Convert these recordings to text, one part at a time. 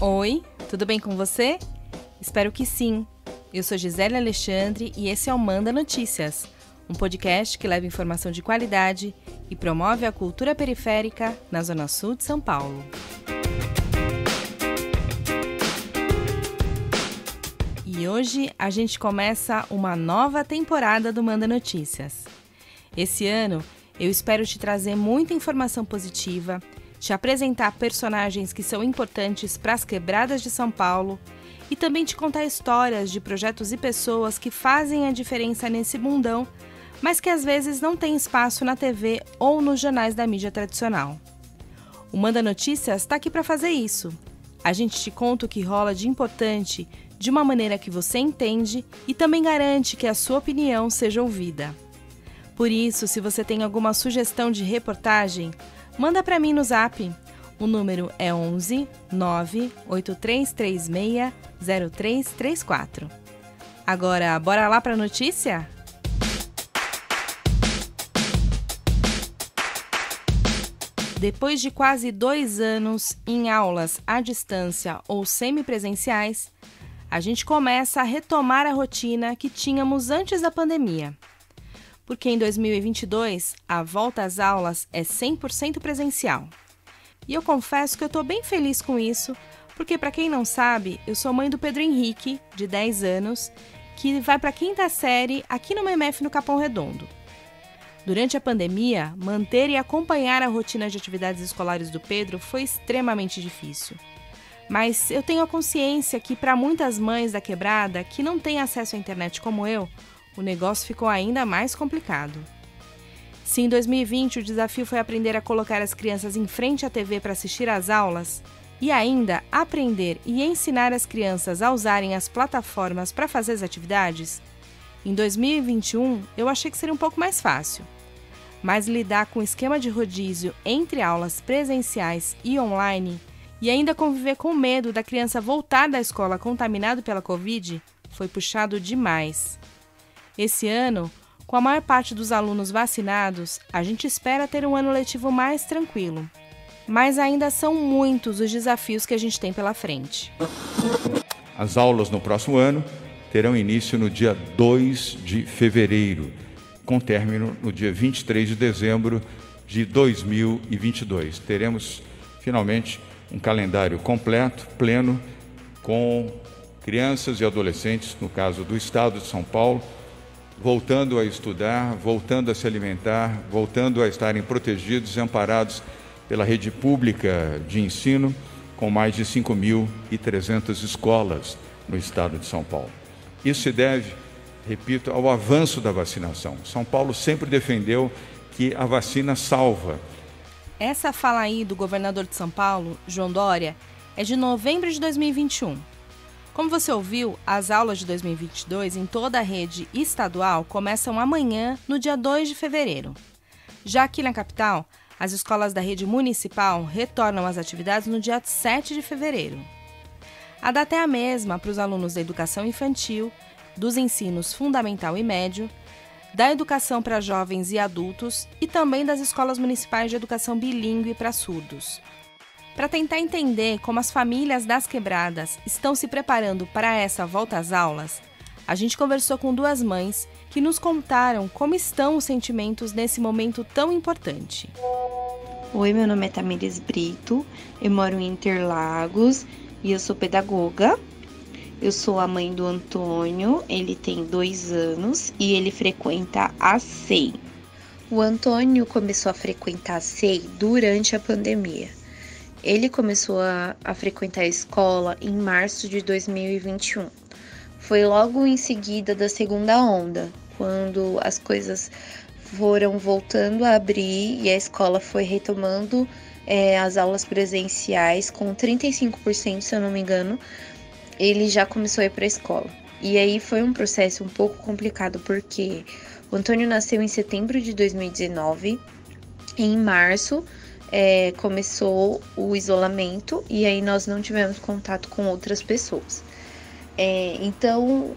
Oi, tudo bem com você? Espero que sim. Eu sou Gisele Alexandre e esse é o Manda Notícias, um podcast que leva informação de qualidade e promove a cultura periférica na Zona Sul de São Paulo. E hoje a gente começa uma nova temporada do Manda Notícias. Esse ano eu espero te trazer muita informação positiva, te apresentar personagens que são importantes para as quebradas de São Paulo e também te contar histórias de projetos e pessoas que fazem a diferença nesse mundão, mas que às vezes não tem espaço na TV ou nos jornais da mídia tradicional. O Manda Notícias está aqui para fazer isso. A gente te conta o que rola de importante de uma maneira que você entende e também garante que a sua opinião seja ouvida. Por isso, se você tem alguma sugestão de reportagem, manda para mim no Zap. O número é 11 98336 0334. Agora, bora lá para a notícia? Depois de quase 2 anos em aulas à distância ou semipresenciais, a gente começa a retomar a rotina que tínhamos antes da pandemia. Porque em 2022, a volta às aulas é 100% presencial. E eu confesso que eu estou bem feliz com isso, porque para quem não sabe, eu sou mãe do Pedro Henrique, de 10 anos, que vai para a 5ª série aqui no MF no Capão Redondo. Durante a pandemia, manter e acompanhar a rotina de atividades escolares do Pedro foi extremamente difícil. Mas eu tenho a consciência que para muitas mães da quebrada que não têm acesso à internet como eu, o negócio ficou ainda mais complicado. Se em 2020 o desafio foi aprender a colocar as crianças em frente à TV para assistir às aulas e ainda aprender e ensinar as crianças a usarem as plataformas para fazer as atividades, em 2021 eu achei que seria um pouco mais fácil. Mas lidar com o esquema de rodízio entre aulas presenciais e online e ainda conviver com o medo da criança voltar da escola contaminado pela Covid foi puxado demais. Esse ano, com a maior parte dos alunos vacinados, a gente espera ter um ano letivo mais tranquilo. Mas ainda são muitos os desafios que a gente tem pela frente. As aulas no próximo ano terão início no dia 2 de fevereiro, com término no dia 23 de dezembro de 2022. Teremos, finalmente, um calendário completo, pleno, com crianças e adolescentes, no caso do estado de São Paulo, voltando a estudar, voltando a se alimentar, voltando a estarem protegidos e amparados pela rede pública de ensino, com mais de 5.300 escolas no estado de São Paulo. Isso se deve, repito, ao avanço da vacinação. São Paulo sempre defendeu que a vacina salva. Essa fala aí do governador de São Paulo, João Dória, é de novembro de 2021. Como você ouviu, as aulas de 2022 em toda a rede estadual começam amanhã, no dia 2 de fevereiro. Já aqui na capital, as escolas da rede municipal retornam às atividades no dia 7 de fevereiro. A data é a mesma para os alunos da educação infantil, dos ensinos fundamental e médio, da educação para jovens e adultos e também das escolas municipais de educação bilíngue para surdos. Para tentar entender como as famílias das quebradas estão se preparando para essa volta às aulas, a gente conversou com 2 mães que nos contaram como estão os sentimentos nesse momento tão importante. Oi, meu nome é Tamires Brito, eu moro em Interlagos e eu sou pedagoga. Eu sou a mãe do Antônio, ele tem 2 anos e ele frequenta a SEI. O Antônio começou a frequentar a SEI durante a pandemia. Ele começou a frequentar a escola em março de 2021. Foi logo em seguida da segunda onda, quando as coisas foram voltando a abrir e a escola foi retomando as aulas presenciais com 35%, se eu não me engano, ele já começou a ir para a escola. E aí foi um processo um pouco complicado, porque o Antônio nasceu em setembro de 2019, em março, começou o isolamento e aí nós não tivemos contato com outras pessoas. Então,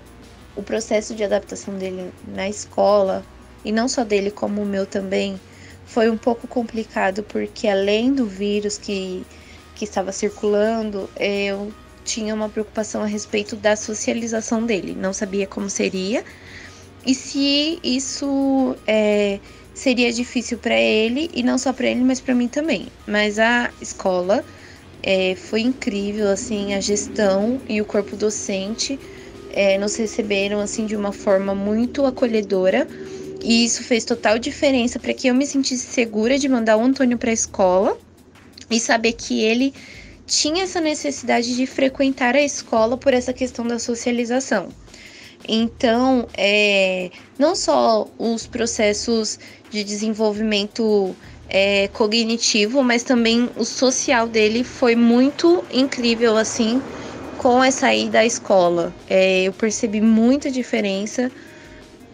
o processo de adaptação dele na escola, e não só dele como o meu também, foi um pouco complicado, porque além do vírus que que estava circulando, eu tinha uma preocupação a respeito da socialização dele. Não sabia como seria e se isso seria difícil para ele, e não só para ele, mas para mim também. Mas a escola foi incrível, assim, a gestão e o corpo docente nos receberam assim de uma forma muito acolhedora, e isso fez total diferença para que eu me sentisse segura de mandar o Antônio para a escola e saber que ele tinha essa necessidade de frequentar a escola por essa questão da socialização. Então, não só os processos de desenvolvimento cognitivo, mas também o social dele foi muito incrível, assim, com essa ida à escola. Eu percebi muita diferença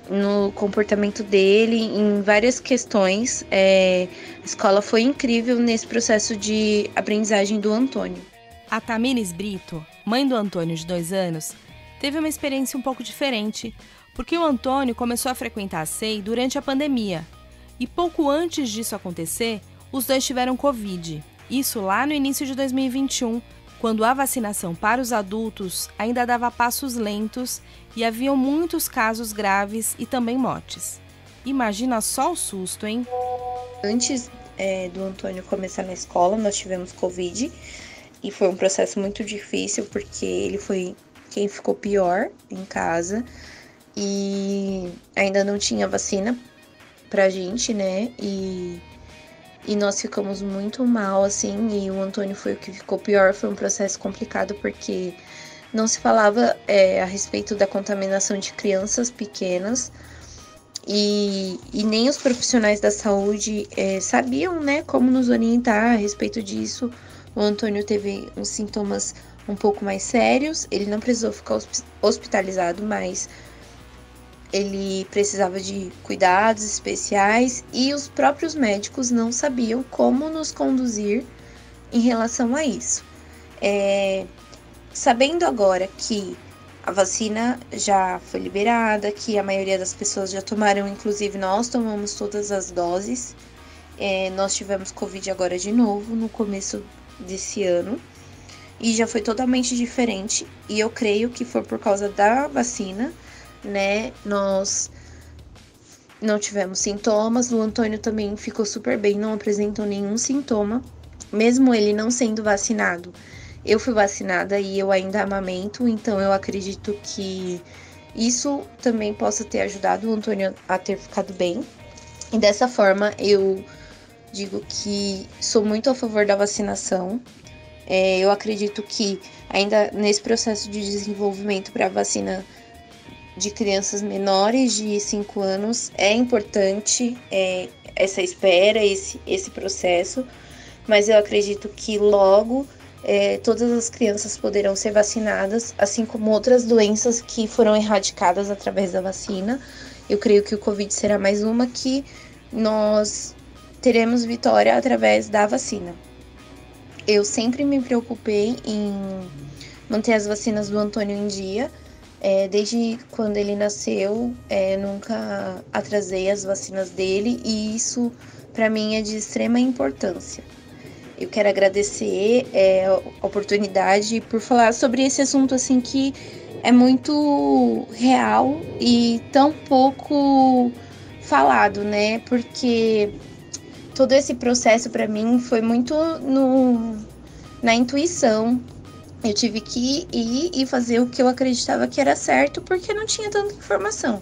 no comportamento dele, em várias questões. A escola foi incrível nesse processo de aprendizagem do Antônio. A Tamires Brito, mãe do Antônio de 2 anos, teve uma experiência um pouco diferente, porque o Antônio começou a frequentar a SEI durante a pandemia. E pouco antes disso acontecer, os dois tiveram Covid. Isso lá no início de 2021, quando a vacinação para os adultos ainda dava passos lentos e haviam muitos casos graves e também mortes. Imagina só o susto, hein? Antes do Antônio começar na escola, nós tivemos Covid e foi um processo muito difícil, porque ele foi quem ficou pior em casa e ainda não tinha vacina pra gente, né? E nós ficamos muito mal, assim, e o Antônio foi o que ficou pior. Foi um processo complicado, porque não se falava a respeito da contaminação de crianças pequenas, e nem os profissionais da saúde sabiam, né, como nos orientar a respeito disso. O Antônio teve uns sintomas um pouco mais sérios, ele não precisou ficar hospitalizado, mas ele precisava de cuidados especiais, e os próprios médicos não sabiam como nos conduzir em relação a isso. Sabendo agora que a vacina já foi liberada, que a maioria das pessoas já tomaram, inclusive nós tomamos todas as doses, nós tivemos Covid agora de novo no começo desse ano, e já foi totalmente diferente, e eu creio que foi por causa da vacina, né? Nós não tivemos sintomas. O Antônio também ficou super bem, não apresentou nenhum sintoma, mesmo ele não sendo vacinado. Eu fui vacinada e eu ainda amamento, então eu acredito que isso também possa ter ajudado o Antônio a ter ficado bem. E dessa forma eu digo que sou muito a favor da vacinação. Eu acredito que ainda nesse processo de desenvolvimento para a vacina de crianças menores de 5 anos, é importante essa espera, esse processo, mas eu acredito que logo todas as crianças poderão ser vacinadas, assim como outras doenças que foram erradicadas através da vacina. Eu creio que o Covid será mais uma que nós teremos vitória através da vacina. Eu sempre me preocupei em manter as vacinas do Antônio em dia. Desde quando ele nasceu, nunca atrasei as vacinas dele, e isso para mim é de extrema importância. Eu quero agradecer a oportunidade por falar sobre esse assunto, assim, que é muito real e tão pouco falado, né? Porque todo esse processo para mim foi muito na intuição. Eu tive que ir e fazer o que eu acreditava que era certo, porque não tinha tanta informação.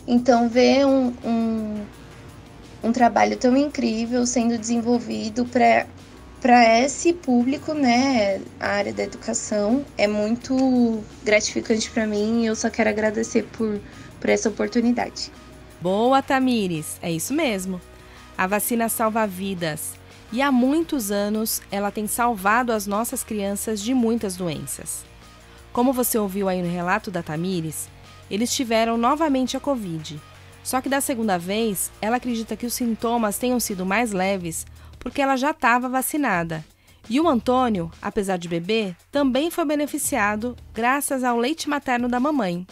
Então, ver um trabalho tão incrível sendo desenvolvido para esse público, né, a área da educação, é muito gratificante para mim, e eu só quero agradecer por essa oportunidade. Boa, Tamires, é isso mesmo. A vacina salva vidas. E há muitos anos ela tem salvado as nossas crianças de muitas doenças. Como você ouviu aí no relato da Tamires, eles tiveram novamente a Covid. Só que da segunda vez, ela acredita que os sintomas tenham sido mais leves porque ela já estava vacinada. E o Antônio, apesar de bebê, também foi beneficiado graças ao leite materno da mamãe.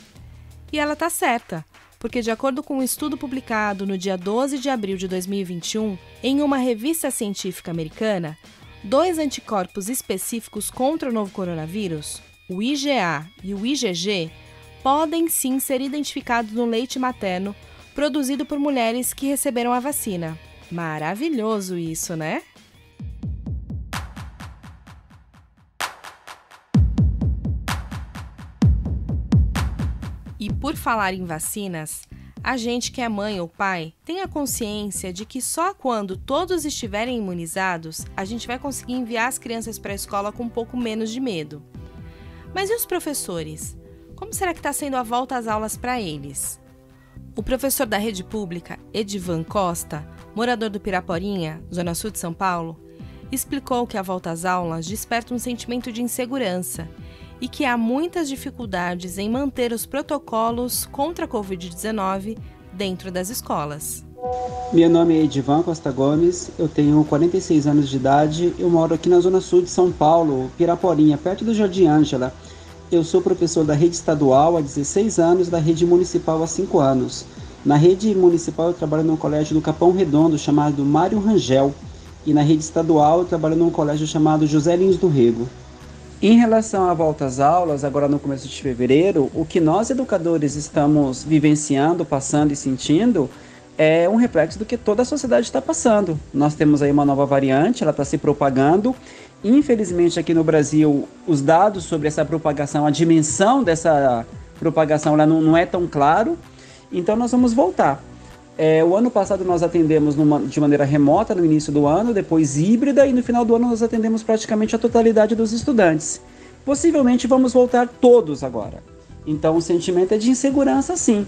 E ela está certa, porque de acordo com um estudo publicado no dia 12 de abril de 2021, em uma revista científica americana, 2 anticorpos específicos contra o novo coronavírus, o IgA e o IgG, podem sim ser identificados no leite materno produzido por mulheres que receberam a vacina. Maravilhoso isso, né? E por falar em vacinas, a gente que é mãe ou pai tem a consciência de que só quando todos estiverem imunizados, a gente vai conseguir enviar as crianças para a escola com um pouco menos de medo. Mas e os professores? Como será que está sendo a volta às aulas para eles? O professor da rede pública, Edivan Costa, morador do Piraporinha, zona sul de São Paulo, explicou que a volta às aulas desperta um sentimento de insegurança e que há muitas dificuldades em manter os protocolos contra a Covid-19 dentro das escolas. Meu nome é Edivan Costa Gomes, eu tenho 46 anos de idade, eu moro aqui na zona sul de São Paulo, Piraporinha, perto do Jardim Ângela. Eu sou professor da rede estadual há 16 anos, da rede municipal há 5 anos. Na rede municipal eu trabalho num colégio do Capão Redondo chamado Mário Rangel e na rede estadual eu trabalho num colégio chamado José Lins do Rego. Em relação à volta às aulas, agora no começo de fevereiro, o que nós educadores estamos vivenciando, passando e sentindo é um reflexo do que toda a sociedade está passando. Nós temos aí uma nova variante, ela está se propagando. Infelizmente aqui no Brasil, os dados sobre essa propagação, a dimensão dessa propagação ela não é tão claro, então nós vamos voltar. O ano passado nós atendemos de maneira remota no início do ano, depois híbrida e no final do ano nós atendemos praticamente a totalidade dos estudantes. Possivelmente vamos voltar todos agora. Então o sentimento é de insegurança sim.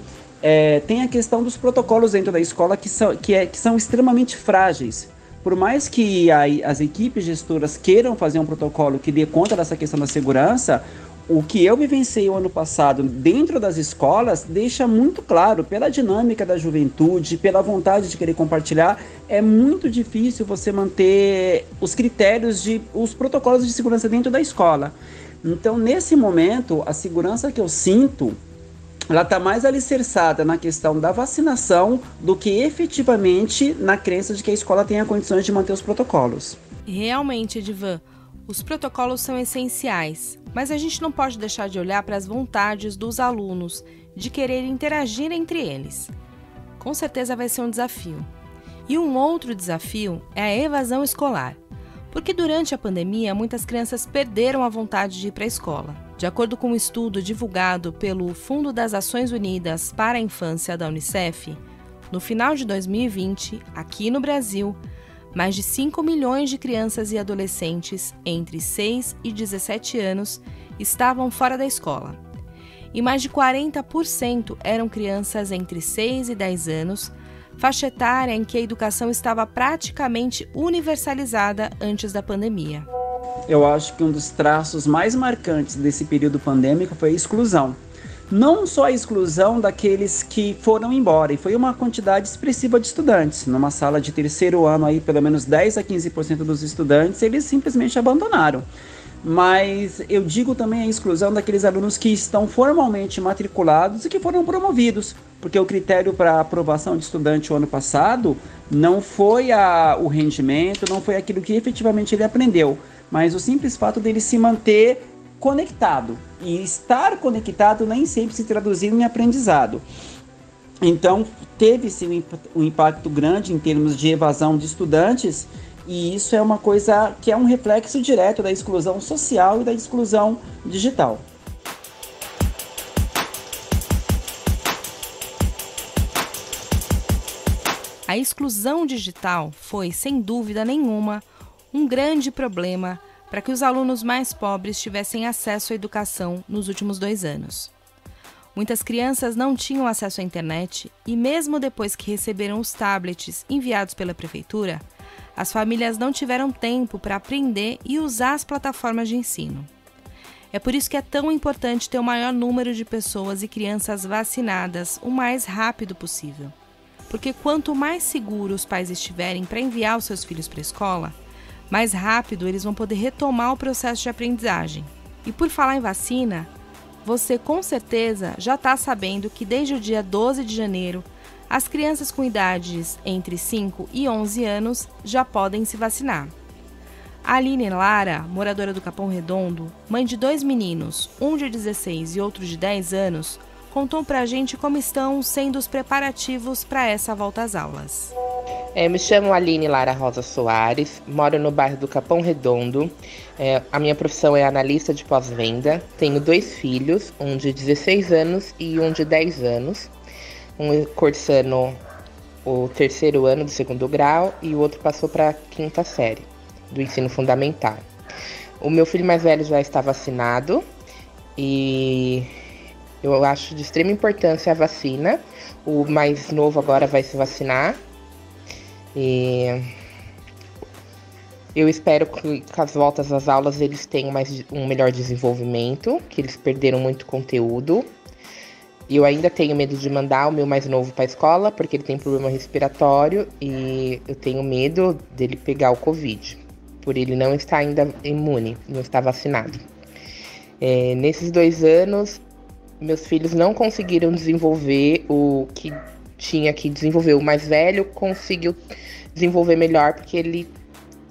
Tem a questão dos protocolos dentro da escola que são extremamente frágeis. Por mais que as equipes gestoras queiram fazer um protocolo que dê conta dessa questão da segurança, o que eu vivenciei o ano passado dentro das escolas deixa muito claro, pela dinâmica da juventude, pela vontade de querer compartilhar, é muito difícil você manter os critérios, os protocolos de segurança dentro da escola. Então, nesse momento, a segurança que eu sinto, ela está mais alicerçada na questão da vacinação do que efetivamente na crença de que a escola tenha condições de manter os protocolos. Realmente, Edivan, os protocolos são essenciais, mas a gente não pode deixar de olhar para as vontades dos alunos de querer interagir entre eles. Com certeza vai ser um desafio. E um outro desafio é a evasão escolar, porque durante a pandemia muitas crianças perderam a vontade de ir para a escola. De acordo com um estudo divulgado pelo Fundo das Nações Unidas para a Infância da Unicef, no final de 2020, aqui no Brasil, mais de 5 milhões de crianças e adolescentes entre 6 e 17 anos estavam fora da escola. E mais de 40% eram crianças entre 6 e 10 anos, faixa etária em que a educação estava praticamente universalizada antes da pandemia. Eu acho que um dos traços mais marcantes desse período pandêmico foi a exclusão. Não só a exclusão daqueles que foram embora, e foi uma quantidade expressiva de estudantes. Numa sala de terceiro ano, aí, pelo menos 10 a 15% dos estudantes, eles simplesmente abandonaram. Mas eu digo também a exclusão daqueles alunos que estão formalmente matriculados e que foram promovidos, porque o critério para aprovação de estudante o ano passado não foi o rendimento, não foi aquilo que efetivamente ele aprendeu, mas o simples fato dele se manter conectado. E estar conectado nem sempre se traduzir em aprendizado. Então, teve-se um impacto grande em termos de evasão de estudantes, e isso é uma coisa que é um reflexo direto da exclusão social e da exclusão digital. A exclusão digital foi, sem dúvida nenhuma, um grande problema para que os alunos mais pobres tivessem acesso à educação nos últimos 2 anos. Muitas crianças não tinham acesso à internet e, mesmo depois que receberam os tablets enviados pela prefeitura, as famílias não tiveram tempo para aprender e usar as plataformas de ensino. É por isso que é tão importante ter o maior número de pessoas e crianças vacinadas o mais rápido possível. Porque quanto mais seguros os pais estiverem para enviar os seus filhos para a escola, mais rápido eles vão poder retomar o processo de aprendizagem. E por falar em vacina, você com certeza já está sabendo que desde o dia 12 de janeiro, as crianças com idades entre 5 e 11 anos já podem se vacinar. A Aline Lara, moradora do Capão Redondo, mãe de 2 meninos, um de 16 e outro de 10 anos, contou pra gente como estão sendo os preparativos para essa volta às aulas. Me chamo Aline Lara Rosa Soares, moro no bairro do Capão Redondo. A minha profissão é analista de pós-venda. Tenho 2 filhos, um de 16 anos e um de 10 anos. Um cursando o 3º ano do 2º grau e o outro passou para a 5ª série do ensino fundamental. O meu filho mais velho já está vacinado e eu acho de extrema importância a vacina. O mais novo agora vai se vacinar. E eu espero que com as voltas às aulas eles tenham um melhor desenvolvimento, que eles perderam muito conteúdo. E eu ainda tenho medo de mandar o meu mais novo para a escola, porque ele tem problema respiratório e eu tenho medo dele pegar o Covid, por ele não estar ainda imune, não estar vacinado. Nesses 2 anos, meus filhos não conseguiram desenvolver o que tinha que desenvolver. O mais velho conseguiu desenvolver melhor, porque ele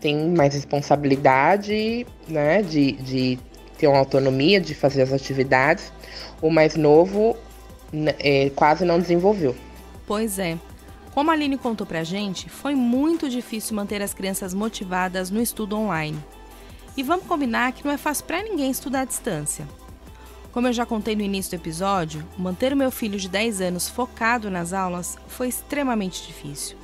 tem mais responsabilidade, né, de ter uma autonomia, de fazer as atividades. O mais novo quase não desenvolveu. Pois é. Como a Aline contou pra gente, foi muito difícil manter as crianças motivadas no estudo online. E vamos combinar que não é fácil para ninguém estudar à distância. Como eu já contei no início do episódio, manter o meu filho de 10 anos focado nas aulas foi extremamente difícil.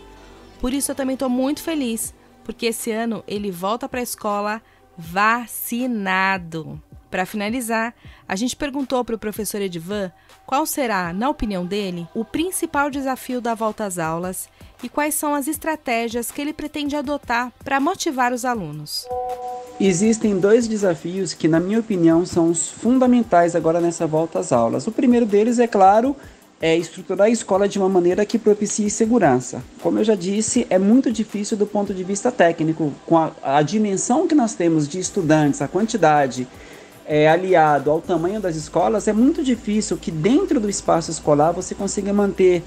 Por isso eu também estou muito feliz, porque esse ano ele volta para a escola vacinado. Para finalizar, a gente perguntou para o professor Edivan qual será, na opinião dele, o principal desafio da volta às aulas e quais são as estratégias que ele pretende adotar para motivar os alunos. Existem 2 desafios que, na minha opinião, são os fundamentais agora nessa volta às aulas. O primeiro deles, é claro, é estruturar a escola de uma maneira que propicie segurança. Como eu já disse, é muito difícil do ponto de vista técnico, com a dimensão que nós temos de estudantes, a quantidade aliado ao tamanho das escolas, é muito difícil que dentro do espaço escolar você consiga manter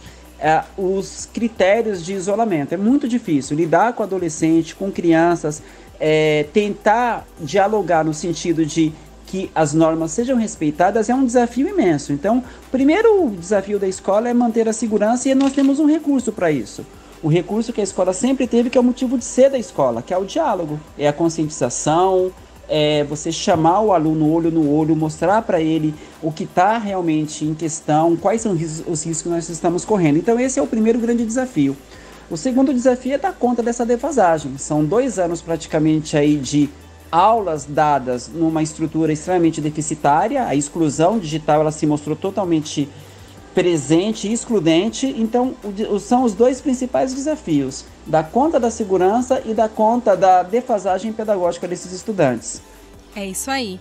os critérios de isolamento. É muito difícil lidar com adolescente, com crianças, tentar dialogar no sentido de que as normas sejam respeitadas é um desafio imenso. Então, o primeiro desafio da escola é manter a segurança, e nós temos um recurso para isso. O recurso que a escola sempre teve, que é o motivo de ser da escola, que é o diálogo, é a conscientização, você chamar o aluno olho no olho, mostrar para ele o que está realmente em questão, quais são os riscos que nós estamos correndo. Então esse é o primeiro grande desafio. O segundo desafio é dar conta dessa defasagem. São 2 anos praticamente aí de aulas dadas numa estrutura extremamente deficitária. A exclusão digital ela se mostrou totalmente presente e excludente. Então são os 2 principais desafios: dar conta da segurança e dar conta da defasagem pedagógica desses estudantes. É isso aí.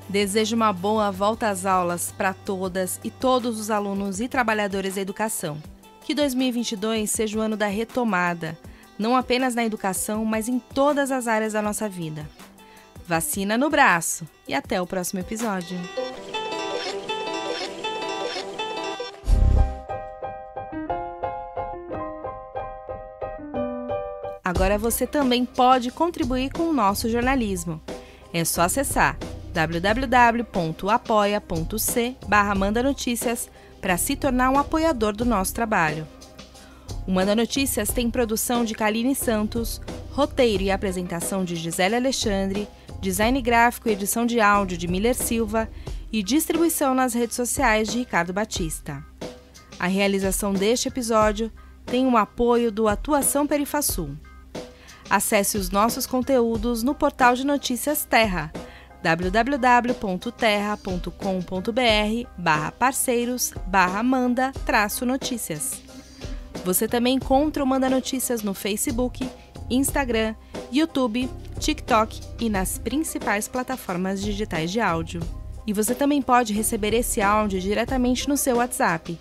Desejo uma boa volta às aulas para todas e todos os alunos e trabalhadores da educação. Que 2022 seja o ano da retomada, não apenas na educação, mas em todas as áreas da nossa vida. Vacina no braço e até o próximo episódio. Agora você também pode contribuir com o nosso jornalismo. É só acessar www.apoia.c/mandanotícias para se tornar um apoiador do nosso trabalho. O Manda Notícias tem produção de Kaline Santos, roteiro e apresentação de Gisele Alexandre, design gráfico e edição de áudio de Miller Silva e distribuição nas redes sociais de Ricardo Batista. A realização deste episódio tem o apoio do Atuação Perifasul. Acesse os nossos conteúdos no portal de notícias Terra, www.terra.com.br/parceiros/manda-notícias. Você também encontra o Manda Notícias no Facebook, Instagram, YouTube, TikTok e nas principais plataformas digitais de áudio. E você também pode receber esse áudio diretamente no seu WhatsApp.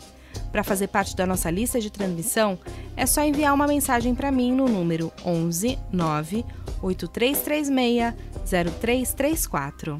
Para fazer parte da nossa lista de transmissão, é só enviar uma mensagem para mim no número 11 9 8336 0334.